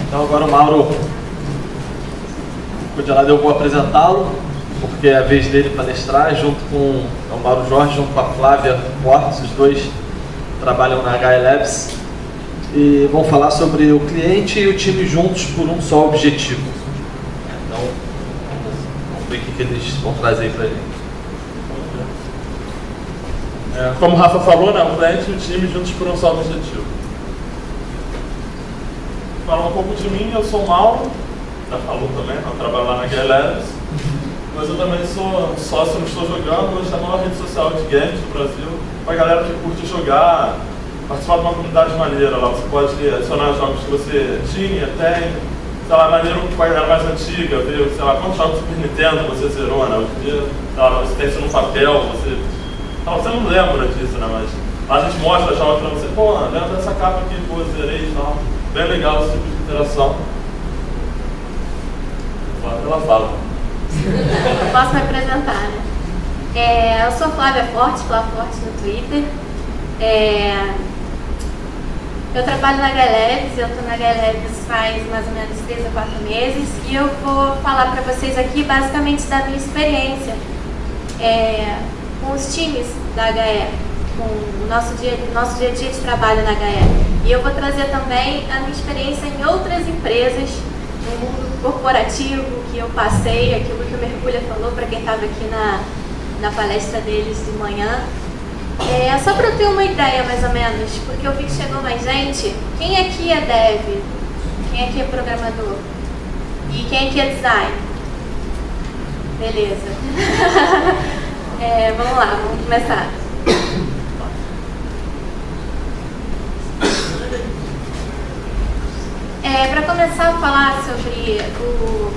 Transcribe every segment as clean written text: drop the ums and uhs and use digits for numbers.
Então agora o Mauro, eu vou apresentá-lo, porque é a vez dele palestrar, junto com o Mauro Jorge, junto com a Flávia Portes, os dois trabalham na HE Labs e vão falar sobre o cliente e o time juntos por um só objetivo. Então, vamos ver o que eles vão trazer para a gente. Como o Rafa falou, né, o cliente e o time juntos por um só objetivo. Falar um pouco de mim, eu sou o Mauro, já falou também, eu trabalho lá na HE Labs, mas eu também sou sócio no Estou Jogando, hoje é a maior rede social de games do Brasil, para a galera que curte jogar, participar de uma comunidade maneira lá, você pode adicionar jogos que você tinha, tem, sei lá, maneiro com a galera mais antiga, ver, sei lá, quantos jogos do Super Nintendo você zerou, né, hoje em dia, sei lá, você tem isso no papel, você não lembra disso, né, mas lá a gente mostra jogos pra você, pô, lembra dessa capa aqui, pô, zerei e tal, bem legal esse tipo de interação. Ela fala. Posso me apresentar, né? Eu sou Flávia Fortes, Flávia Fortes no Twitter. Eu trabalho na HE Labs, eu estou na HE Labs faz mais ou menos 3 ou 4 meses e eu vou falar para vocês aqui basicamente da minha experiência com os times da HE, com o nosso dia a dia de trabalho na HE. E eu vou trazer também a minha experiência em outras empresas, no mundo corporativo que eu passei, aquilo que o Mergulha falou para quem estava aqui na palestra deles de manhã. Só para eu ter uma ideia, mais ou menos, porque eu vi que chegou mais gente. Quem aqui é dev? Quem aqui é programador? E quem aqui é design? Beleza. Vamos lá, vamos começar. Para começar a falar sobre o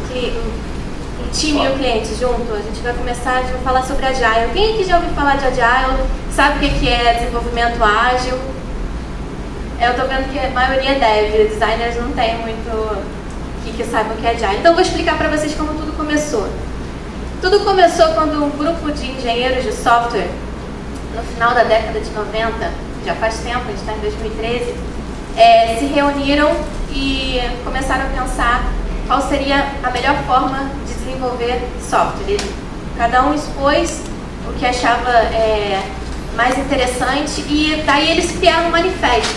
time e o cliente junto, a gente vai começar a falar sobre Agile. Quem aqui já ouviu falar de Agile? Sabe o que é desenvolvimento ágil? Eu estou vendo que a maioria é dev, designers não tem muito que saibam o que é Agile. Então eu vou explicar para vocês como tudo começou. Tudo começou quando um grupo de engenheiros de software, no final da década de 90, já faz tempo, a gente está em 2013, se reuniram e começaram a pensar qual seria a melhor forma de desenvolver software. Cada um expôs o que achava mais interessante e daí eles criaram um manifesto,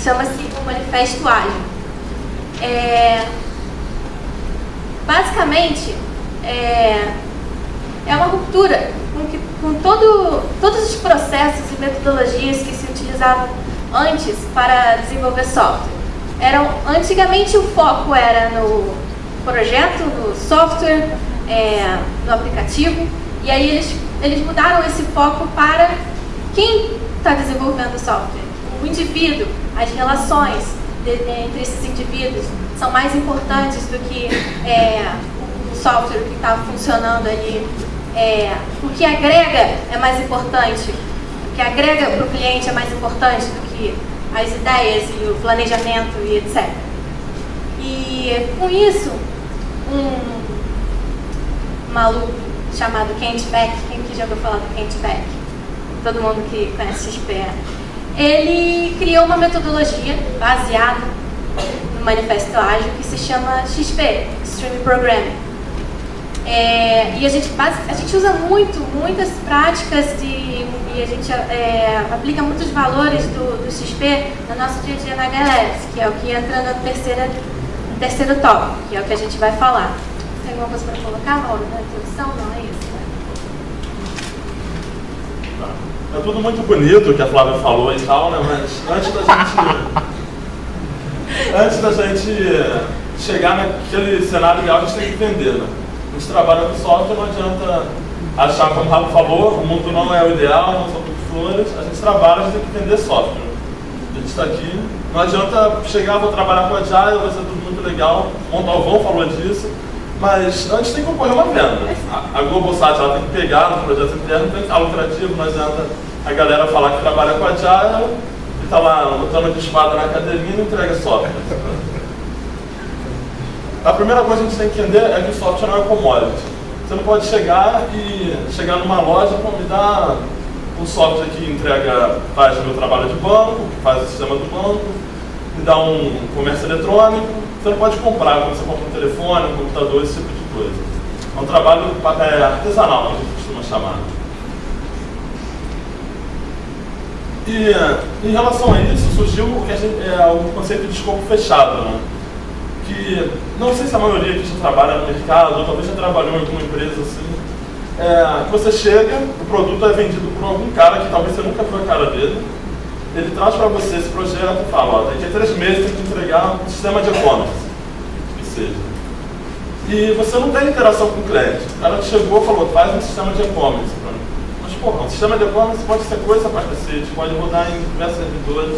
chama-se o Manifesto Ágil. Basicamente, é uma ruptura com todos os processos e metodologias que se utilizavam antes para desenvolver software. Antigamente o foco era no projeto, no software, no aplicativo, e aí eles mudaram esse foco para quem está desenvolvendo o software. O indivíduo, as relações entre esses indivíduos são mais importantes do que o software que está funcionando ali. O que agrega é mais importante, o que agrega para o cliente é mais importante do que as ideias e o planejamento e etc. E com isso, um maluco chamado Kent Beck, quem que já ouviu falar do Kent Beck? Todo mundo que conhece XP. Ele criou uma metodologia baseada no Manifesto Ágil que se chama XP, Extreme Programming. E a gente usa muitas práticas e a gente aplica muitos valores do XP no nosso dia a dia na HE Labs, que é o que entra no terceiro tópico, que é o que a gente vai falar. Tem alguma coisa para colocar, Mauro, na introdução? Não é isso, né? É tudo muito bonito o que a Flávia falou e tal, né? Mas antes da gente chegar naquele cenário ideal, a gente tem que entender, né? A gente trabalha com software, não adianta achar, como o Rafa falou, o mundo não é o ideal, não são tudo flores, a gente trabalha, a gente tem que entender software. A gente está aqui, não adianta chegar, vou trabalhar com Agile, vai ser tudo muito legal, o Montalvão falou disso, mas antes tem que ocorrer uma venda. A Globosat ela tem que pegar no projeto interno, tem que estar lucrativo, não adianta a galera falar que trabalha com Agile e está lá lutando de espada na cadeirinha e não entrega software. A primeira coisa que a gente tem que entender é que o software não é commodity. Você não pode chegar numa loja e me dar um software que entrega, faz o meu trabalho de banco, que faz o sistema do banco, lhe dá um comércio eletrônico. Você não pode comprar quando você compra um telefone, um computador, esse tipo de coisa. É um trabalho artesanal, que a gente costuma chamar. E em relação a isso, surgiu o conceito de escopo fechado, né? Que não sei se a maioria que já trabalha no mercado, ou talvez já trabalhou em alguma empresa assim, que você chega, o produto é vendido por algum cara que talvez você nunca viu a cara dele, ele traz para você esse projeto e fala, ó, daqui a 3 meses tem que entregar um sistema de e-commerce, que seja. E você não tem interação com o cliente. O cara chegou e falou, faz um sistema de e-commerce para mim. Mas, porra, um sistema de e-commerce pode ser coisa para cacete, pode rodar em diversos servidores.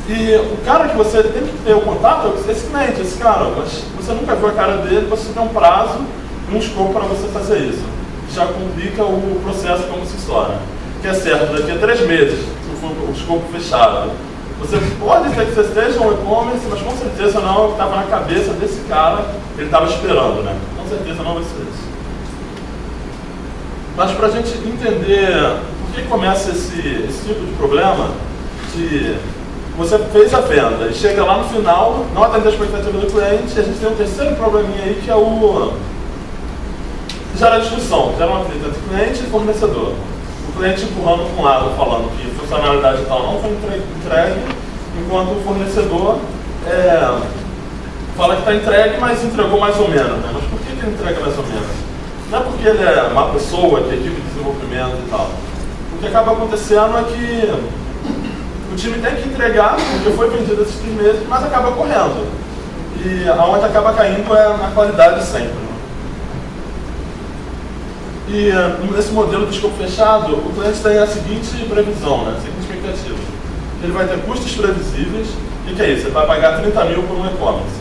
E o cara que você tem que ter o contato é esse cliente, esse cara. Mas você nunca viu a cara dele, você tem um prazo e um escopo para você fazer isso. Já complica o processo como se só, né? Que é certo, daqui a 3 meses, se for o escopo fechado, você pode ter que você esteja um e-commerce, mas com certeza não é o que estava na cabeça desse cara que ele estava esperando, né? Com certeza não vai ser isso. Mas para a gente entender por que começa esse tipo de problema, de você fez a venda e chega lá no final, não atende a expectativa do cliente, e a gente tem um terceiro probleminha aí que é o gera discussão, gera uma atrito entre cliente e fornecedor. O cliente empurrando para um lado, falando que funcionalidade tal não foi entregue, enquanto o fornecedor fala que está entregue, mas entregou mais ou menos. Né? Mas por que ele entrega mais ou menos? Não é porque ele é uma pessoa, que é equipe de desenvolvimento e tal. O que acaba acontecendo é que o time tem que entregar, porque foi vendido esses 3 meses, mas acaba correndo. E aonde acaba caindo é na qualidade sempre. E nesse modelo de escopo fechado, o cliente tem a seguinte previsão, né? A seguinte expectativa. Ele vai ter custos previsíveis. O que é isso? Ele vai pagar 30 mil por um e-commerce.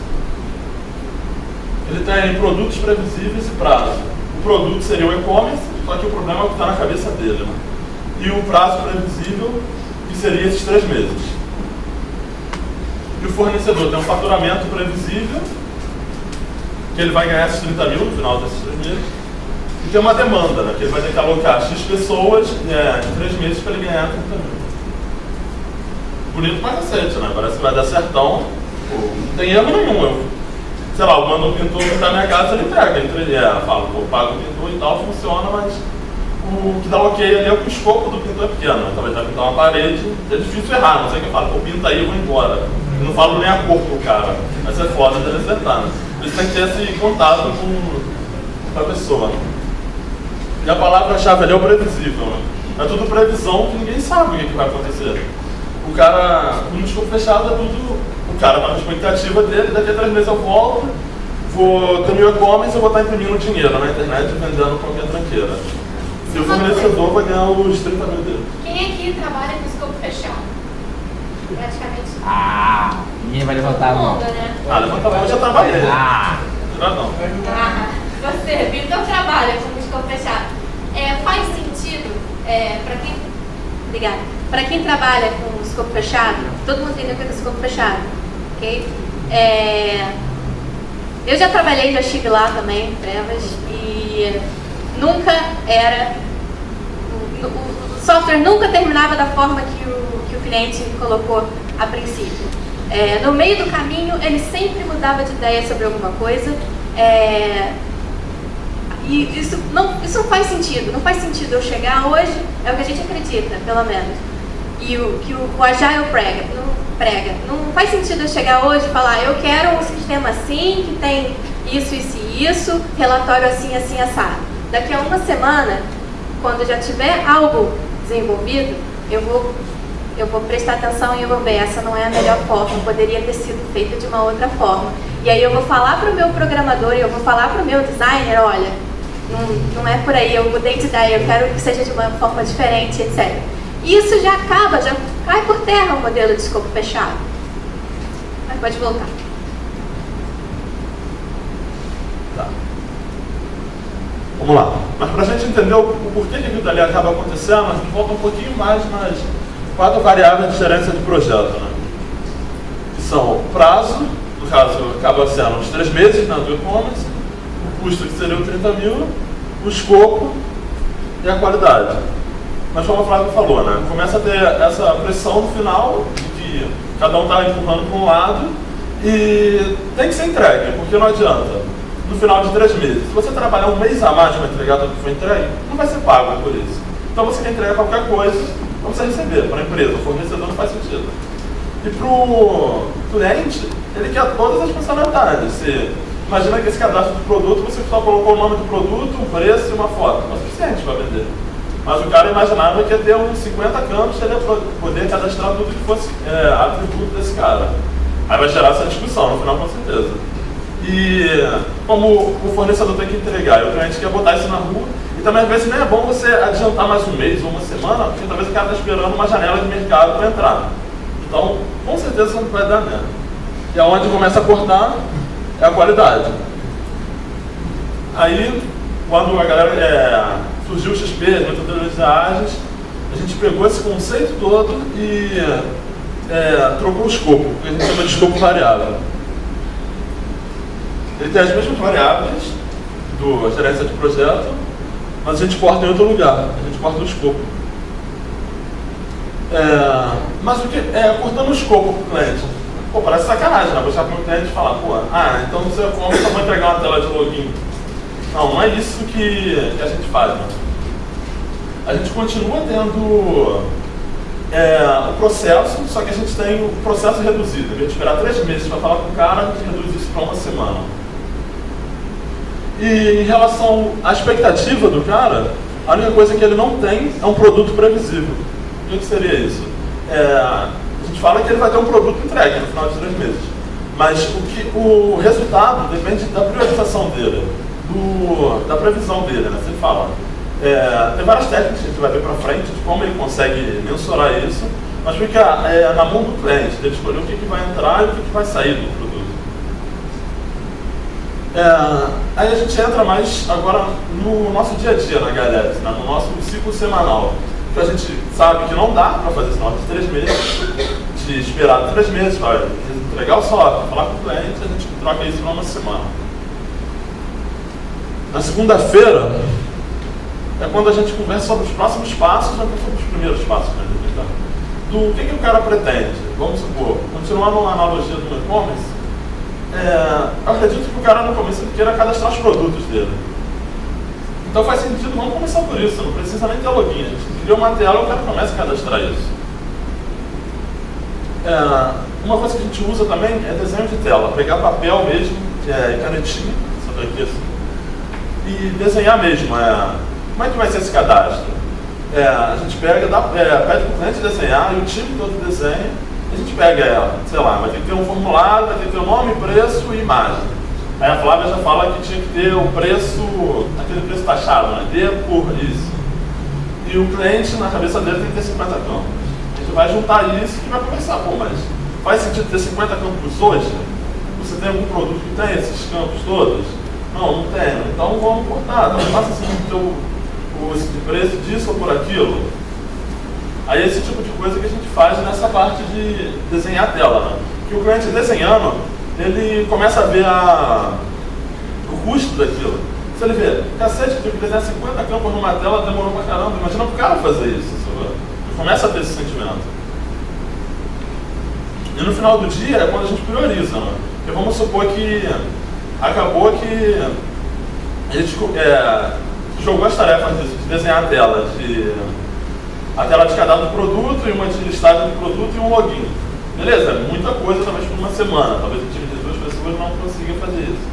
Ele tem produtos previsíveis e prazo. O produto seria o e-commerce, só que o problema é o que está na cabeça dele. Né? E o prazo previsível, que seria esses 3 meses. E o fornecedor tem um faturamento previsível, que ele vai ganhar esses 30 mil no final desses 3 meses. E tem uma demanda, né? Que ele vai ter que alocar X pessoas em 3 meses para ele ganhar 30 mil. Bonito pra cacete, né? Parece que vai dar certão. Pô, não tem erro nenhum. Sei lá, eu mando um pintor pintar minha casa, ele entrega. Eu falo, pô, pago o pintor e tal, funciona, mas o que dá ok ali é que o escopo do pintor é pequeno. Né? Talvez vai pintar uma parede, é difícil errar, não sei o que eu falo, pô, pinta aí, eu vou embora. Eu não falo nem a cor pro cara. Mas é foda dele acertar, né? Por isso tem que ter esse contato com a pessoa. E a palavra-chave ali é o previsível, né? É tudo previsão que ninguém sabe o que vai acontecer. O cara, no escopo fechado, é tudo. O cara tá na expectativa dele, daqui a 3 meses eu volto, vou ter meu e-commerce e vou estar imprimindo dinheiro na internet e vendendo qualquer tranqueira. E o fornecedor vai ganhar os 30 mil dele. Quem aqui trabalha com escopo fechado? Praticamente. Ninguém vai levantar a mão. Né? Levanta a mão, eu já trabalhei. Não. Você, Vitor, trabalha com escopo fechado. Faz sentido para quem. Obrigada. Para quem trabalha com escopo fechado, todo mundo entende o que é escopo fechado, ok? Eu já trabalhei, já estive lá também, trevas, e nunca era. O software nunca terminava da forma que o cliente colocou a princípio. No meio do caminho, ele sempre mudava de ideia sobre alguma coisa. E isso não faz sentido. Não faz sentido eu chegar hoje, é o que a gente acredita, pelo menos. E o que o Agile prega. Não faz sentido eu chegar hoje e falar, eu quero um sistema assim, que tem isso, isso e isso, relatório assim, assim, assado. Daqui a uma semana, quando já tiver algo desenvolvido, eu vou prestar atenção e eu vou ver, essa não é a melhor forma, poderia ter sido feita de uma outra forma. E aí eu vou falar para o meu programador e eu vou falar para o meu designer, olha, não é por aí, eu mudei de ideia, eu quero que seja de uma forma diferente, etc. E isso já cai por terra o modelo de escopo fechado. Mas pode voltar. Tá. Vamos lá. Mas para a gente entender o porquê que aquilo dali acaba acontecendo, a gente volta um pouquinho mais nas 4 variáveis de gerência de projeto, né? Que são o prazo, no caso acaba sendo uns 3 meses, né, do e-commerce, o custo que seria o 30 mil, o escopo e a qualidade. Mas como a Flávia falou, né, começa a ter essa pressão no final de que Cada um está empurrando para um lado e tem que ser entregue, porque não adianta. No final de 3 meses, se você trabalhar um mês a mais para entregar tudo que foi entregue, não vai ser pago por isso. Então você quer entregar qualquer coisa, não precisa receber. Para a empresa, o fornecedor não faz sentido. E para o cliente, ele quer todas as funcionalidades. Você imagina que esse cadastro de produto, você só colocou o nome do produto, um preço e uma foto. Não é suficiente para vender. Mas o cara imaginava que ia ter uns 50 campos e ele ia poder cadastrar tudo que fosse atributo desse cara. Aí vai gerar essa discussão, no final, com certeza. E como o fornecedor tem que entregar e o cliente quer botar isso na rua, e também às vezes nem é bom você adiantar mais um mês ou uma semana, porque talvez o cara está esperando uma janela de mercado para entrar. Então, com certeza isso não vai dar merda. E aonde começa a cortar é a qualidade. Aí, quando a galera surgiu o XP, as metodologias ágeis, a gente pegou esse conceito todo e trocou o escopo, que a gente chama de escopo variável. Ele tem as mesmas variáveis do gerência de projeto, mas a gente corta em outro lugar, a gente corta o escopo. Mas o que? Cortando o escopo para o cliente. Pô, parece sacanagem, né? Vou chegar para o cliente e falar, pô, então você só vai entregar uma tela de login. Não é isso que a gente faz, né? A gente continua tendo o processo, só que a gente tem o processo reduzido. Em vez de esperar 3 meses para falar com o cara, a gente reduz isso para 1 semana. E em relação à expectativa do cara, a única coisa que ele não tem é um produto previsível. O que seria isso? A gente fala que ele vai ter um produto entregue no final de 3 meses. Mas o resultado depende da priorização dele, da previsão dele, né? Você fala. Tem várias técnicas que a gente vai ver para frente de como ele consegue mensurar isso, mas fica na mão do cliente, dele escolher o que vai entrar e o que vai sair do produto. Aí a gente entra mais agora no nosso dia a dia na HLabs, né? No nosso ciclo semanal, que a gente sabe que não dá para fazer sinal de 3 meses, de esperar 3 meses para entregar o software, falar com o cliente, a gente troca isso para 1 semana. Na segunda-feira é quando a gente conversa sobre os próximos passos, não sobre os primeiros passos, né? Do que o cara pretende. Vamos supor, continuar numa analogia do e-commerce, eu acredito que o cara no começo ele queira cadastrar os produtos dele. Então faz sentido, vamos começar por isso, não precisa nem ter login. A gente cria uma tela e o cara começa a cadastrar isso. Uma coisa que a gente usa também é desenho de tela, pegar papel mesmo, canetinha, essa daqui assim, e desenhar mesmo. Como é que vai ser esse cadastro? A gente pede para o cliente desenhar e o time todo desenha. A gente pega sei lá, vai ter que ter um formulário, vai ter que ter o nome, preço e imagem. Aí a Flávia já fala que tinha que ter o preço, aquele preço taxado, né? D por isso. E o cliente, na cabeça dele, tem que ter 50 campos. A gente vai juntar isso e vai conversar, pô, mas faz sentido ter 50 campos hoje? Você tem algum produto que tem esses campos todos? Não tem. Então vamos cortar. Então faça assim de preço disso ou por aquilo. Aí esse tipo de coisa que a gente faz nessa parte de desenhar a tela, né? Que o cliente desenhando, ele começa a ver o custo daquilo. Se ele vê, cacete, eu tive que desenhar 50 campos numa tela, demorou pra caramba. Imagina pro cara fazer isso, sabe? Ele começa a ter esse sentimento. E no final do dia é quando a gente prioriza, né? Porque vamos supor que acabou que a gente jogou as tarefas de desenhar a tela de cadastro do produto e uma de listagem do produto e um login. Beleza, muita coisa talvez por 1 semana. Talvez o time de 2 pessoas não consiga fazer isso.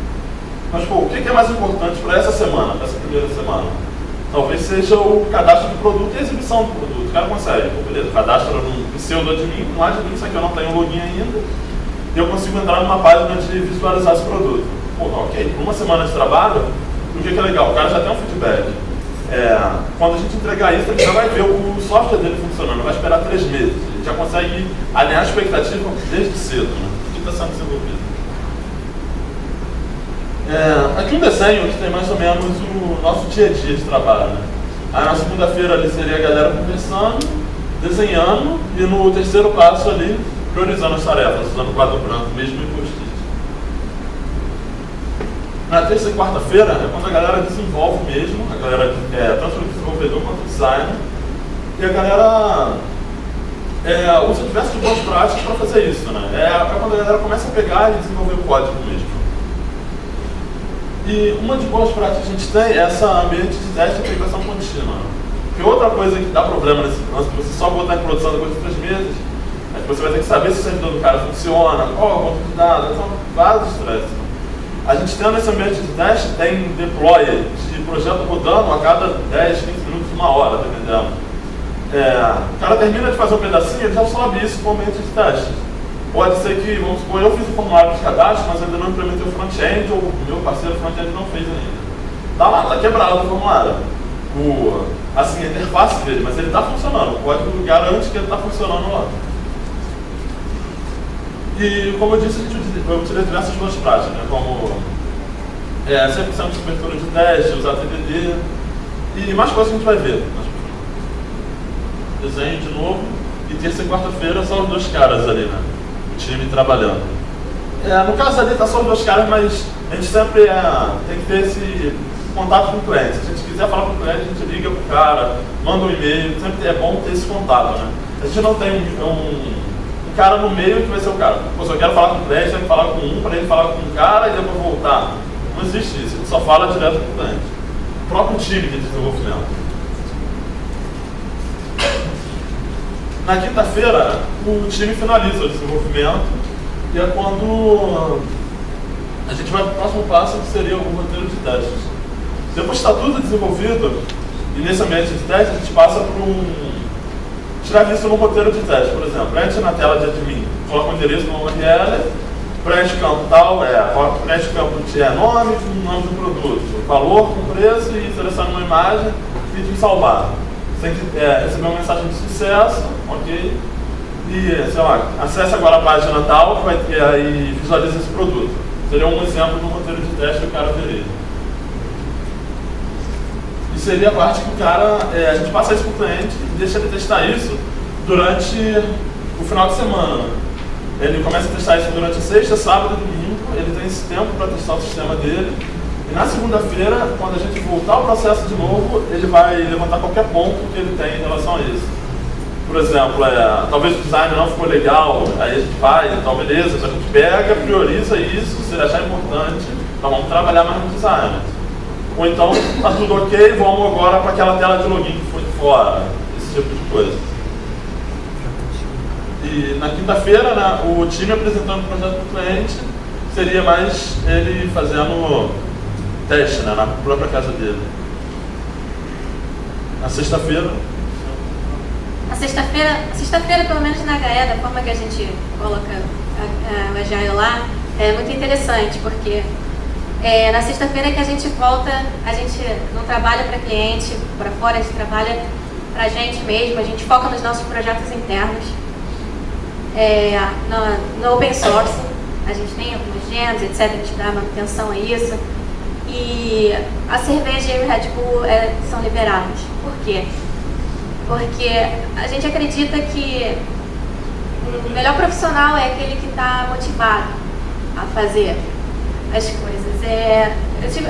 Mas pô, o que é mais importante para essa semana, para essa primeira semana? Talvez seja o cadastro do produto e a exibição do produto. O cara consegue, pô, beleza, cadastra no pseudo-admin, no admin, isso aqui eu não tenho login ainda, e eu consigo entrar numa página de visualizar esse produto. Pô, ok, por 1 semana de trabalho, o que é legal? O cara já tem um feedback. Quando a gente entregar isso, ele já vai ver o software dele funcionando, vai esperar 3 meses. Ele já consegue alinhar a expectativa desde cedo, né? O que está sendo desenvolvido. Aqui um desenho que tem mais ou menos o nosso dia a dia de trabalho, né? Aí na segunda-feira ali seria a galera conversando, desenhando, e no terceiro passo ali, priorizando as tarefas, usando o quadro branco mesmo e post-it. Na terça e quarta-feira é quando a galera desenvolve mesmo, a galera tanto o desenvolvedor quanto o designer, e a galera usa diversas boas práticas para fazer isso, né? É quando a galera começa a pegar e desenvolver o código mesmo. E uma de boas práticas que a gente tem é essa ambiente de teste e aplicação contínua. Porque outra coisa que dá problema nesse lance, que você só botar em produção depois de 3 meses, é que você vai ter que saber se o servidor do cara funciona, qual é o banco de dados, são vários estresses. A gente tendo esse ambiente de teste, tem deploy de projeto rodando a cada 10, 15 minutos, 1 hora, dependendo. O cara termina de fazer um pedacinho, ele já sobe isso com o ambiente de teste. Pode ser que, vamos supor, eu fiz o formulário de cadastro, mas ainda não implementei o front-end, ou o meu parceiro front-end não fez ainda. Tá lá, tá quebrado o formulário. Assim, a interface dele, mas ele está funcionando. O código garante que ele está funcionando lá. E, como eu disse, a gente utiliza diversas boas práticas, né? Como 100% de cobertura de teste, usar TDD e mais coisas que a gente vai ver. Desenho de novo, e terça e quarta-feira são os 2 caras ali, né? O time trabalhando. No caso ali tá só os 2 caras, mas a gente sempre tem que ter esse contato com o cliente. Se a gente quiser falar com o cliente, a gente liga pro cara, manda um e-mail, sempre é bom ter esse contato, né? A gente não tem um cara no meio que vai ser o cara. Se eu quero falar com o cliente, tem que falar com um, para ele falar com um cara e depois voltar. Não existe isso, a gente só fala direto com o cliente. O próprio time de desenvolvimento. Na quinta-feira, o time finaliza o desenvolvimento e é quando a gente vai para o próximo passo, que seria o roteiro de testes. Depois que está tudo desenvolvido, e nesse ambiente de teste, a gente passa por tirar isso no roteiro de teste. Por exemplo, preenche na tela de admin, coloca o endereço no URL, preenche o campo tal, preenche o campo de nome do produto, valor com preço e seleciona uma imagem e de salvar. Você tem que receber uma mensagem de sucesso, ok? E, sei lá, acesse agora a página tal e visualiza esse produto. Seria um exemplo do roteiro de teste que o cara veria. E seria a parte que o cara, a gente passa isso para o cliente e deixa ele testar isso durante o final de semana. Ele começa a testar isso durante a sexta, sábado e domingo, ele tem esse tempo para testar o sistema dele. E na segunda-feira, quando a gente voltar ao processo de novo, ele vai levantar qualquer ponto que ele tem em relação a isso. Por exemplo, talvez o design não ficou legal, aí a gente faz, então beleza, a gente pega, prioriza isso, se ele achar importante, então vamos trabalhar mais no design. Ou então, tá tudo ok, vamos agora para aquela tela de login que foi de fora, esse tipo de coisa. E na quinta-feira, né, o time apresentando o projeto para o cliente, seria mais ele fazendo teste, né, na própria casa dele. Na sexta-feira... A sexta-feira, pelo menos na HE, da forma que a gente coloca o Agile lá, é muito interessante, porque na sexta-feira que a gente volta, a gente não trabalha para cliente, para fora, a gente trabalha para a gente mesmo, a gente foca nos nossos projetos internos, no open source, a gente tem algumas gems, etc, a gente dá manutenção a isso, e a cerveja e o Red Bull são liberados. Por quê? Porque a gente acredita que o melhor profissional é aquele que está motivado a fazer as coisas.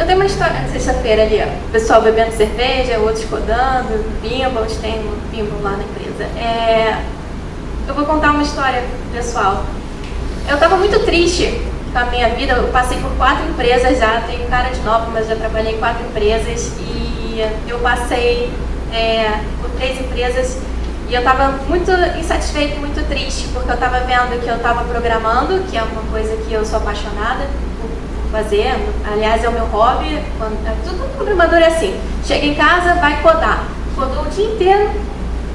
Eu tenho uma história na sexta-feira ali, ó, o pessoal bebendo cerveja, outros codando, pinball, a gente tem um pinball lá na empresa. Eu vou contar uma história pessoal. Eu estava muito triste com a minha vida, eu passei por 4 empresas já, tenho cara de nova, mas já trabalhei em 4 empresas e eu passei por 3 empresas e eu estava muito insatisfeita e muito triste, porque eu estava vendo que eu estava programando, que é uma coisa que eu sou apaixonada por fazer, aliás é o meu hobby, todo programador é assim, chega em casa, vai codar, codou o dia inteiro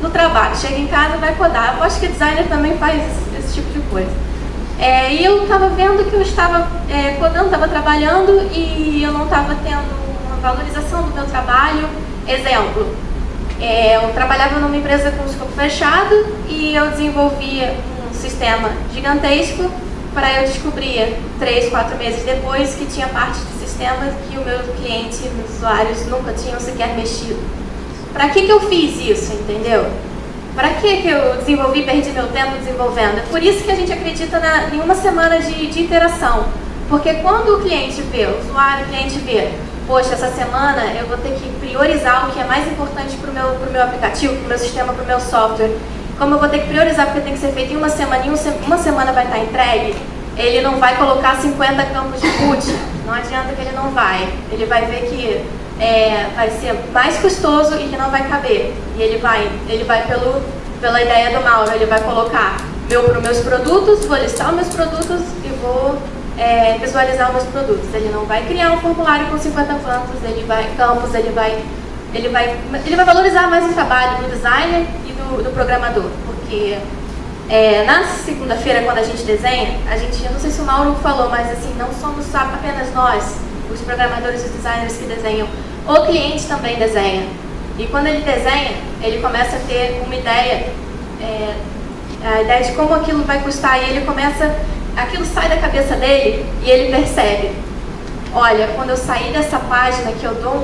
no trabalho, chega em casa, vai codar. Eu acho que designer também faz esse tipo de coisa. E eu estava vendo que eu estava codando, estava trabalhando e eu não estava tendo uma valorização do meu trabalho. Exemplo, eu trabalhava numa empresa com escopo fechado e eu desenvolvia um sistema gigantesco para eu descobrir 3, 4 meses depois que tinha parte de sistemas que o meu cliente, os usuários nunca tinham sequer mexido. Para que eu fiz isso, entendeu? Para que eu desenvolvi, perdi meu tempo desenvolvendo? É por isso que a gente acredita em uma semana de interação. Porque quando o cliente vê, o usuário, o cliente vê, poxa, essa semana eu vou ter que priorizar o que é mais importante para o meu aplicativo, para o meu sistema, para o meu software. como eu vou ter que priorizar porque tem que ser feito em uma semana, uma semana vai estar entregue, ele não vai colocar 50 campos de boot. Não adianta que ele não vai. Ele vai ver que vai ser mais custoso e que não vai caber. E ele vai pela ideia do Mauro, ele vai colocar meus produtos, vou listar os meus produtos e vou visualizar os meus produtos. Ele não vai criar um formulário com 50 campos, ele vai valorizar mais o trabalho do designer e do programador, porque na segunda-feira, quando a gente desenha, eu não sei se o Mauro falou, mas assim, não somos apenas nós, os programadores e os designers que desenham, o cliente também desenha. E quando ele desenha, ele começa a ter uma ideia, a ideia de como aquilo vai custar, e aquilo sai da cabeça dele e ele percebe, olha, quando eu sair dessa página que eu dou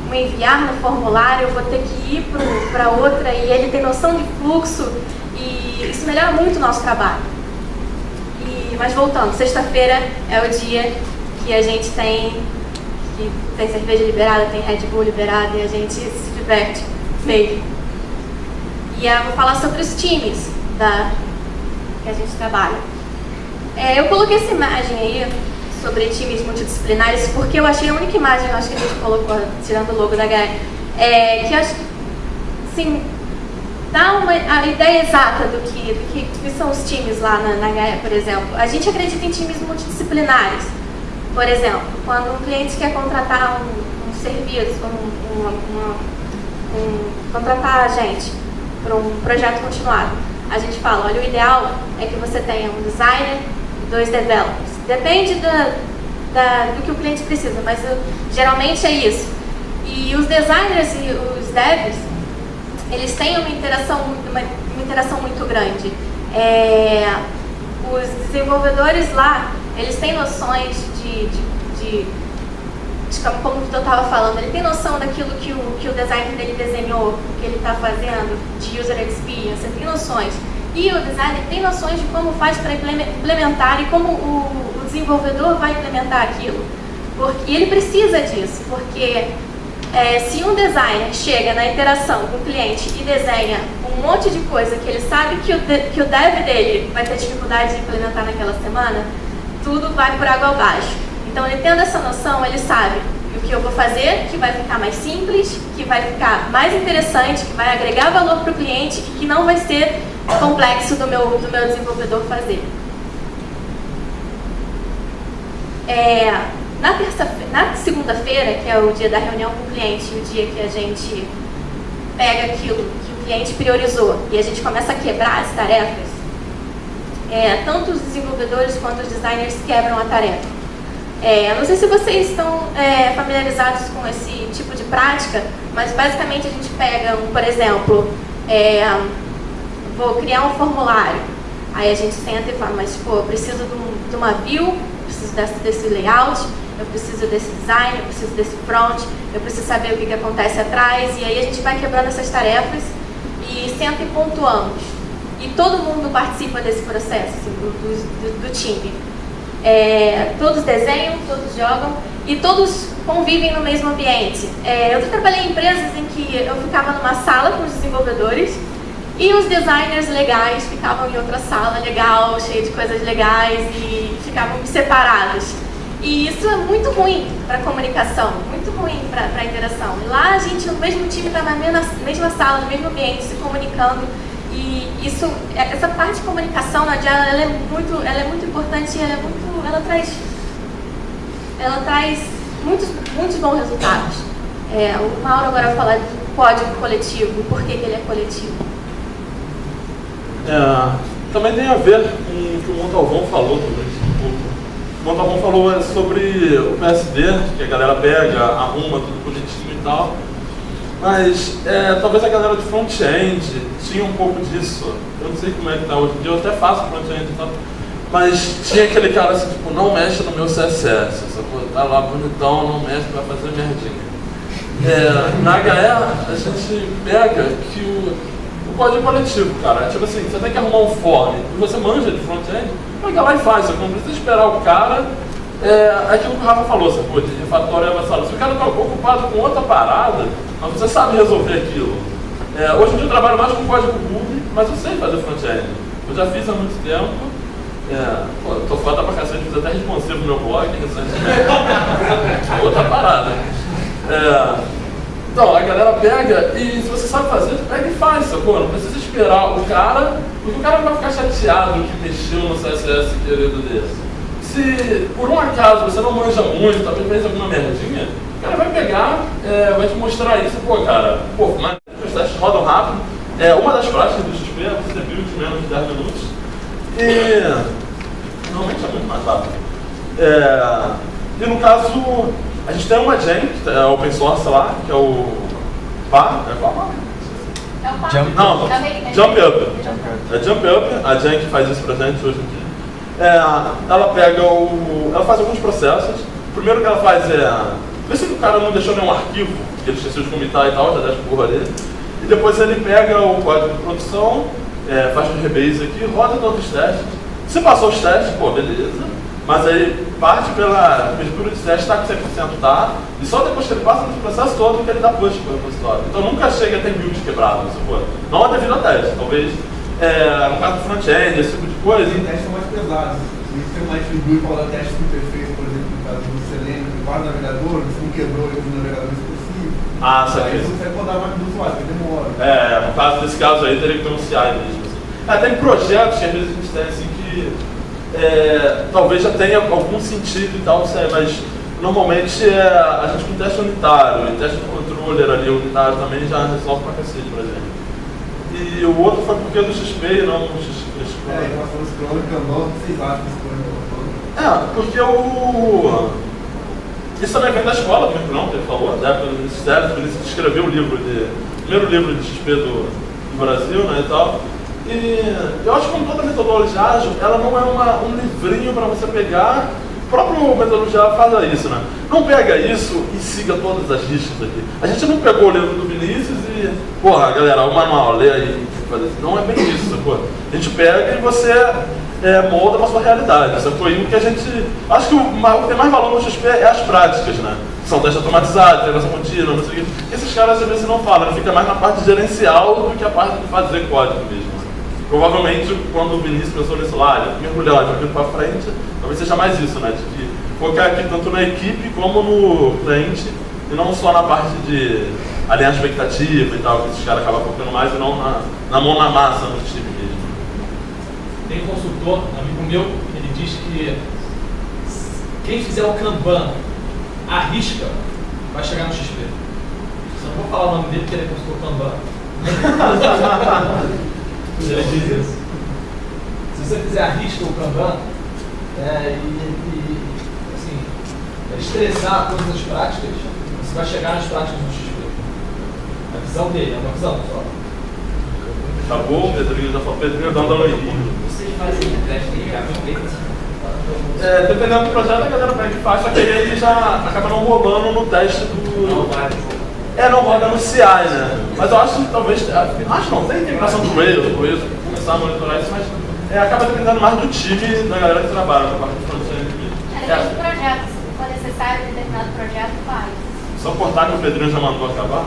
um enviar no formulário, eu vou ter que ir para outra, e ele tem noção de fluxo, e isso melhora muito o nosso trabalho. Mas voltando, sexta-feira é o dia que a gente tem cerveja liberada, tem Red Bull liberada, e a gente se diverte mesmo. E eu vou falar sobre os times que a gente trabalha. Eu coloquei essa imagem aí sobre times multidisciplinares porque eu achei a única imagem, acho que a gente colocou, tirando o logo da GAE, que acho que, assim, dá a ideia exata do que são os times lá na GAE, por exemplo. A gente acredita em times multidisciplinares. Por exemplo, quando um cliente quer contratar um serviço, contratar a gente para um projeto continuado, a gente fala, olha, o ideal é que você tenha um designer e 2 developers. Depende do que o cliente precisa, mas geralmente é isso. E os designers e os devs, eles têm uma interação muito grande. Os desenvolvedores lá, eles têm noções como eu estava falando, ele tem noção daquilo que o designer dele desenhou, que ele está fazendo, de user experience, ele tem noções. E o designer tem noções de como faz para implementar e como o desenvolvedor vai implementar aquilo. E ele precisa disso, porque se um designer chega na interação com o cliente e desenha um monte de coisa que ele sabe que o dev dele vai ter dificuldade de implementar naquela semana, tudo vai por água abaixo. Então, ele tendo essa noção, ele sabe o que eu vou fazer, que vai ficar mais simples, que vai ficar mais interessante, que vai agregar valor para o cliente e que não vai ser complexo do meu desenvolvedor fazer. Na segunda-feira, que é o dia da reunião com o cliente, o dia que a gente pega aquilo que o cliente priorizou e a gente começa a quebrar as tarefas, tanto os desenvolvedores quanto os designers quebram a tarefa. Não sei se vocês estão familiarizados com esse tipo de prática, mas basicamente a gente pega, por exemplo, vou criar um formulário, aí a gente senta e fala, mas pô, eu preciso de uma view, preciso desse layout, eu preciso desse design, eu preciso desse front, eu preciso saber o que acontece atrás, e aí a gente vai quebrando essas tarefas e senta e pontuamos. E todo mundo participa desse processo, assim, do time. Todos desenham, todos jogam e todos convivem no mesmo ambiente. Eu já trabalhei em empresas em que eu ficava numa sala com os desenvolvedores e os designers legais ficavam em outra sala legal, cheia de coisas legais, e ficavam separados. E isso é muito ruim para a comunicação, muito ruim para a interação. E lá a gente, no mesmo time, está na mesma sala, no mesmo ambiente, se comunicando. E essa parte de comunicação na Agile, ela é muito importante, e ela traz muitos bons resultados. O Mauro agora vai falar do código coletivo, por que ele é coletivo. Também tem a ver com o que o Montalvão falou também. O Montalvão falou sobre o PSD, que a galera pega, arruma tudo bonitinho e tal. Mas talvez a galera de front-end tinha um pouco disso. Eu não sei como é que tá hoje em dia, eu até faço front-end e tal. Mas tinha aquele cara assim, tipo, não mexe no meu CSS, sacou? Tá lá bonitão, não mexe, vai fazer merdinha. Na HE, a gente pega que o código coletivo, cara. Tipo assim, você tem que arrumar um form e você manja de front-end, pega lá e faz, você não precisa esperar o cara. Aquilo que o Rafa falou, sacou? De refactório avançado. Se o cara tá ocupado com outra parada, mas você sabe resolver aquilo. Hoje em dia eu trabalho mais com código Ruby mas eu sei fazer front-end. Eu já fiz há muito tempo. Tô foda pra cacete, fiz até responsivo no meu blog recentemente. Outra parada. Então, a galera pega e se você sabe fazer, pega e faz, sacou? Não precisa esperar o cara, porque o cara vai ficar chateado que mexeu no CSS querido dele. Se por um acaso você não manja muito, talvez fez alguma merdinha, o cara vai pegar, vai te mostrar isso, pô, cara, mas os testes rodam rápido. Uma das práticas do XP é você ter build de menos de 10 minutos. E normalmente é muito mais rápido. E no caso, a gente tem uma gen, que é open source lá, que é o VAR, Jump Up. É Jump Up, a gen que faz isso pra gente hoje em dia. Ela faz alguns processos. O primeiro que ela faz ver se o cara não deixou nenhum arquivo, que ele esqueceu de comitar e tal, já deixa por porra dele. E depois ele pega o código de produção, faz um rebase aqui, roda todos os testes. Se passou os testes, pô, beleza. Mas aí parte pela abertura de teste, está com 100%, tá? E só depois que ele passa no processo todo que ele dá push para o repositório. Então nunca chega a ter build quebrado, não é devido a teste. Talvez no caso do front-end, esse tipo de coisa. Tem testes mais pesados. Se você tem mais build para dar teste imperfeito, por exemplo, no caso do Selenium, que guarda o navegador, se não quebrou ele no navegador específico. Sabe. Aí você vai rodar mais do usuário, porque demora. No caso desse caso aí, teria que ter um CI mesmo. Tem projetos que às vezes a gente tem assim que talvez já tenha algum sentido e tal, mas normalmente a gente com teste unitário e teste de controller ali unitário também já resolve pra cacete pra gente. E o outro foi porque do XP e não do XP. Nós falamos Scrum e Kanban, vocês acham que Scrum e Kanban? Porque isso também vem da escola, do Mico, ele falou, da época do Ministério, por isso ele escreveu o primeiro livro de XP do Brasil, né, e tal. E eu acho que como toda metodologia ágil, ela não é um livrinho para você pegar. O próprio metodologia faz isso, né? Não pega isso e siga todas as listas aqui. A gente não pegou o livro do Vinícius e, porra, galera, o manual, lê aí. Não é bem isso, sacou? A gente pega e você molda para a sua realidade. Sacou? E o que a gente. Acho que o que tem mais valor no XP é as práticas, né? São testes automatizados, integração contínua, não sei o quê. Esses caras às vezes não falam, fica mais na parte gerencial do que a parte de fazer código mesmo. Provavelmente, quando o Vinícius pensou nisso lá, ele mergulhou de para frente, talvez seja mais isso, né? De focar aqui tanto na equipe como no cliente, e não só na parte de alinhar expectativa e tal, que esses caras acabam focando mais, e não na mão na massa no time mesmo. Tem um consultor, um amigo meu, ele diz que quem fizer o Kanban à risca vai chegar no XP. Só não vou falar o nome dele porque ele é consultor Kanban. Ele diz isso. Se você fizer a risca o Kanban assim, estressar todas as práticas, você vai chegar nas práticas do XP. A visão dele, é uma visão só. Acabou, o Pedrinho já falou, Pedrinho dando aula em livro. Vocês fazem teste de gabinete? Dependendo do projeto, a galera pega e faz, só que aí ele já acaba não rolando no teste do. Não roda no CI, né? Mas eu acho que talvez. Acho não, tem integração do Rails, começar a monitorar isso, mas acaba dependendo mais do time da galera que trabalha na parte de front-end. Dos projetos, se for necessário determinado projeto, faz. Só cortar que o Pedrinho já mandou acabar.